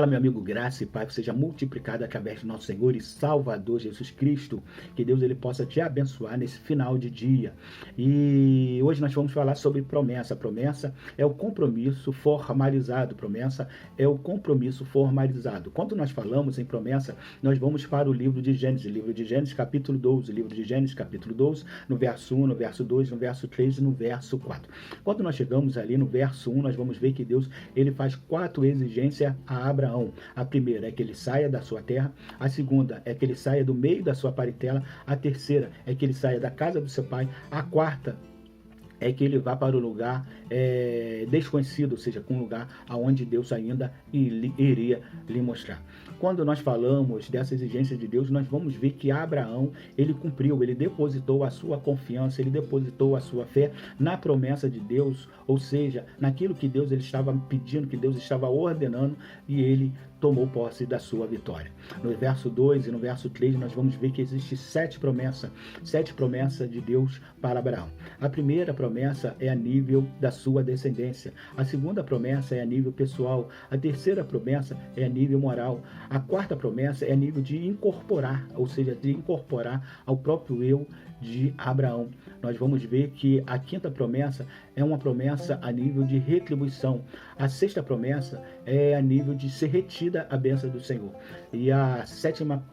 Fala, meu amigo, graça e paz seja multiplicada através do nosso Senhor e Salvador Jesus Cristo. Que Deus ele possa te abençoar nesse final de dia. E hoje nós vamos falar sobre promessa. Promessa é o compromisso formalizado. Promessa é o compromisso formalizado. Quando nós falamos em promessa, nós vamos para o livro de Gênesis capítulo 12, livro de Gênesis capítulo 12, no verso 1, no verso 2, no verso 3 e no verso 4. Quando nós chegamos ali no verso 1, nós vamos ver que Deus ele faz 4 exigências a Abraão. A primeira é que ele saia da sua terra, a segunda é que ele saia do meio da sua parentela, a terceira é que ele saia da casa do seu pai, a quarta é que ele vá para o lugar desconhecido, ou seja, com um lugar aonde Deus ainda iria lhe mostrar. Quando nós falamos dessa exigência de Deus, nós vamos ver que Abraão, ele cumpriu, ele depositou a sua confiança, ele depositou a sua fé na promessa de Deus, ou seja, naquilo que Deus ele estava pedindo, que Deus estava ordenando, e ele tomou posse da sua vitória. No verso 2 e no verso 3, nós vamos ver que existem 7 promessas de Deus para Abraão. A primeira promessa é a nível da sua descendência. A segunda promessa é a nível pessoal. A terceira promessa é a nível moral. A quarta promessa é a nível de incorporar, ou seja, de incorporar ao próprio eu de Abraão. Nós vamos ver que a quinta promessa é uma promessa a nível de retribuição. A sexta promessa é a nível de ser retida a bênção do Senhor. E a sétima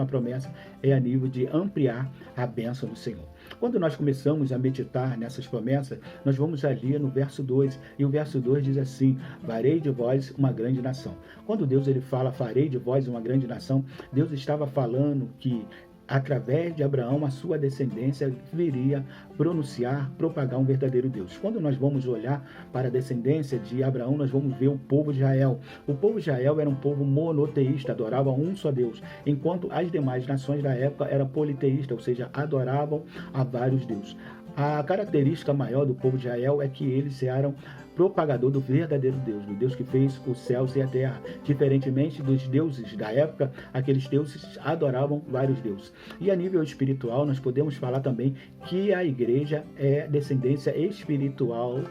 promessa é a nível de ampliar a bênção do Senhor. Quando nós começamos a meditar nessas promessas, nós vamos ali no verso 2, e o verso 2 diz assim: farei de vós uma grande nação. Quando Deus ele fala, farei de vós uma grande nação, Deus estava falando que através de Abraão, a sua descendência viria propagar um verdadeiro Deus. Quando nós vamos olhar para a descendência de Abraão, nós vamos ver o povo de Israel. O povo de Israel era um povo monoteísta, adorava um só Deus, enquanto as demais nações da época eram politeístas, ou seja, adoravam a vários deuses. A característica maior do povo de Israel é que eles eram propagador do verdadeiro Deus, do Deus que fez os céus e a terra. Diferentemente dos deuses da época, aqueles deuses adoravam vários deuses. E a nível espiritual, nós podemos falar também que a igreja é descendência espiritual,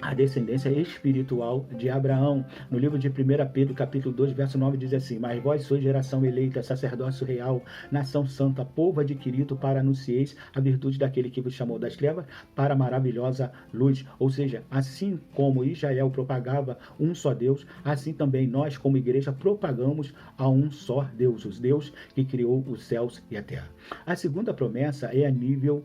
a descendência espiritual de Abraão. No livro de 1 Pedro, capítulo 2, verso 9, diz assim: mas vós sois geração eleita, sacerdócio real, nação santa, povo adquirido, para anuncieis a virtude daquele que vos chamou das trevas para a maravilhosa luz. Ou seja, assim como Israel propagava um só Deus, assim também nós, como igreja, propagamos a um só Deus, os Deus que criou os céus e a terra. A segunda promessa é a nível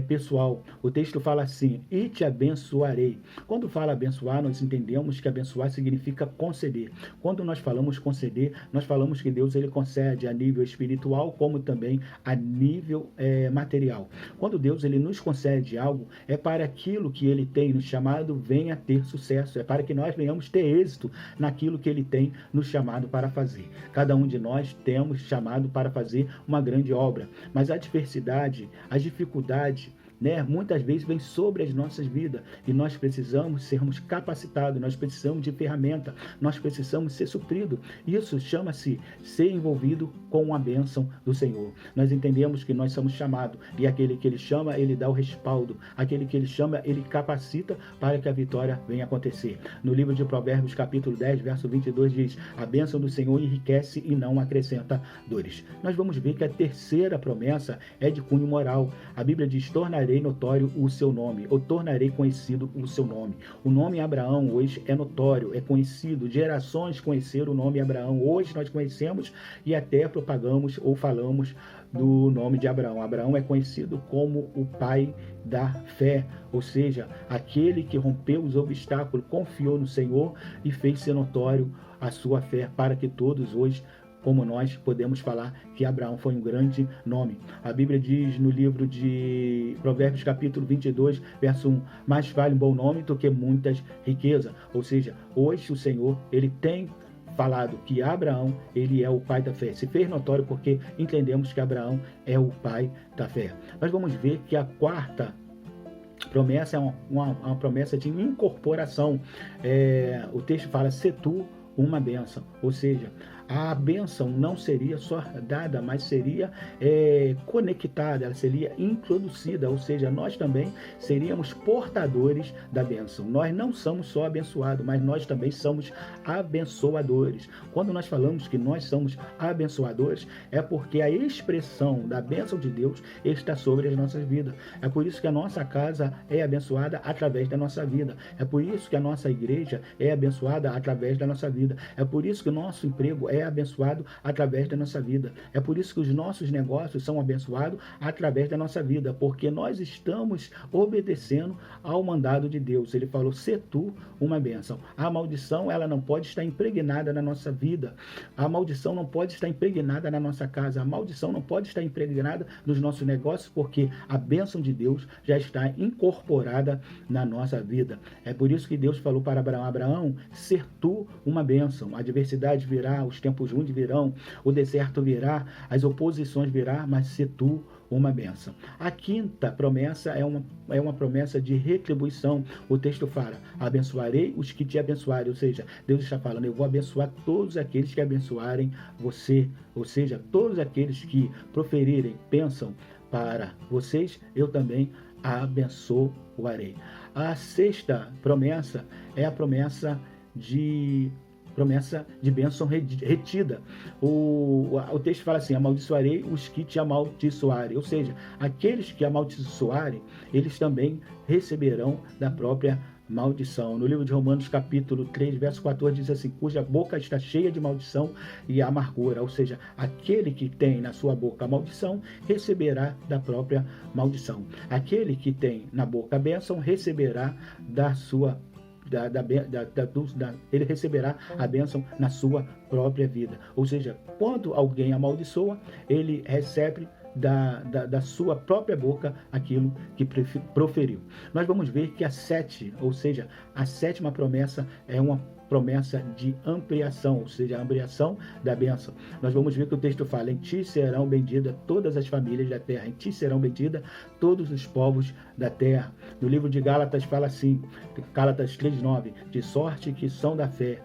pessoal. O texto fala assim: e te abençoarei. Quando fala abençoar, nós entendemos que abençoar significa conceder. Quando nós falamos conceder, nós falamos que Deus ele concede a nível espiritual, como também a nível material. Quando Deus ele nos concede algo, é para aquilo que ele tem nos chamado venha ter sucesso, é para que nós venhamos ter êxito naquilo que ele tem nos chamado para fazer. Cada um de nós temos chamado para fazer uma grande obra, mas a adversidade, a dificuldade, muitas vezes vem sobre as nossas vidas, e nós precisamos sermos capacitados, nós precisamos de ferramenta, nós precisamos ser supridos. Isso chama-se ser envolvido com a bênção do Senhor. Nós entendemos que nós somos chamados, e aquele que ele chama, ele dá o respaldo, aquele que ele chama, ele capacita para que a vitória venha acontecer. No livro de Provérbios, capítulo 10, verso 22, diz: a bênção do Senhor enriquece e não acrescenta dores. Nós vamos ver que a terceira promessa é de cunho moral. A Bíblia diz: tornarei notório o seu nome, ou tornarei conhecido o seu nome. O nome Abraão hoje é notório, é conhecido, gerações conheceram o nome Abraão. Hoje nós conhecemos e até propagamos ou falamos do nome de Abraão. Abraão é conhecido como o pai da fé, ou seja, aquele que rompeu os obstáculos, confiou no Senhor e fez ser notório a sua fé, para que todos hoje, como nós, podemos falar que Abraão foi um grande nome. A Bíblia diz no livro de Provérbios, capítulo 22, verso 1, mais vale um bom nome do que muitas riquezas. Ou seja, hoje o Senhor, ele tem falado que Abraão, ele é o pai da fé. Se fez notório porque entendemos que Abraão é o pai da fé. Nós vamos ver que a quarta promessa é uma promessa de incorporação. O texto fala: se tu uma bênção. Ou seja, a bênção não seria só dada, mas seria conectada, ela seria introduzida, ou seja, nós também seríamos portadores da bênção. Nós não somos só abençoados, mas nós também somos abençoadores. Quando nós falamos que nós somos abençoadores, é porque a expressão da bênção de Deus está sobre as nossas vidas. É por isso que a nossa casa é abençoada através da nossa vida. É por isso que a nossa igreja é abençoada através da nossa vida. É por isso que o nosso emprego é abençoado através da nossa vida. É por isso que os nossos negócios são abençoados através da nossa vida, porque nós estamos obedecendo ao mandado de Deus. Ele falou: "Se tu uma bênção". A maldição, ela não pode estar impregnada na nossa vida. A maldição não pode estar impregnada na nossa casa. A maldição não pode estar impregnada nos nossos negócios, porque a bênção de Deus já está incorporada na nossa vida. É por isso que Deus falou para Abraão: "Abraão, ser tu uma bênção". A adversidade virá, os tempos ruins virão, o deserto virá, as oposições virá, mas ser tu uma bênção. A quinta promessa é uma promessa de retribuição. O texto fala: "Abençoarei os que te abençoarem", ou seja, Deus está falando: eu vou abençoar todos aqueles que abençoarem você, ou seja, todos aqueles que proferirem bênção para vocês, eu também abençoarei. A sexta promessa é a promessa de bênção retida. O texto fala assim: "Amaldiçoarei os que te amaldiçoarem", ou seja, aqueles que amaldiçoarem, eles também receberão da própria maldição. No livro de Romanos, capítulo 3, verso 14, diz assim: "Cuja boca está cheia de maldição e amargura", ou seja, aquele que tem na sua boca a maldição, receberá da própria maldição. Aquele que tem na boca a bênção, receberá da sua ele receberá a bênção na sua própria vida. Ou seja, quando alguém amaldiçoa, ele recebe da sua própria boca aquilo que proferiu. Nós vamos ver que a sétima promessa é uma promessa de ampliação, ou seja, a ampliação da bênção. Nós vamos ver que o texto fala: "Em ti serão benditas todas as famílias da terra, em ti serão benditas todos os povos da terra". No livro de Gálatas fala assim, Gálatas 3:9, "De sorte que são da fé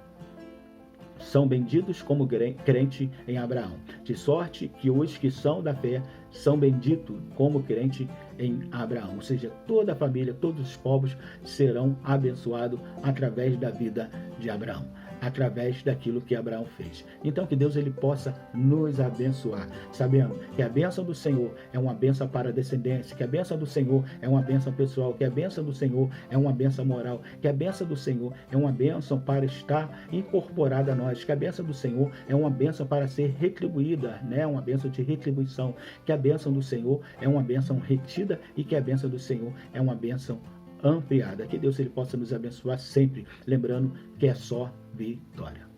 são benditos como crente em Abraão. De sorte que os que são da fé são benditos como crente em Abraão". Ou seja, toda a família, todos os povos serão abençoados através da vida de Abraão, através daquilo que Abraão fez. Então, que Deus ele possa nos abençoar, sabendo que a bênção do Senhor é uma bênção para a descendência, que a bênção do Senhor é uma bênção pessoal, que a bênção do Senhor é uma bênção moral, que a bênção do Senhor é uma bênção para estar incorporada a nós, que a bênção do Senhor é uma bênção para ser retribuída, né? Uma bênção de retribuição, que a bênção do Senhor é uma bênção retida e que a bênção do Senhor é uma bênção ampliada. Que Deus ele possa nos abençoar sempre, lembrando que é só vitória.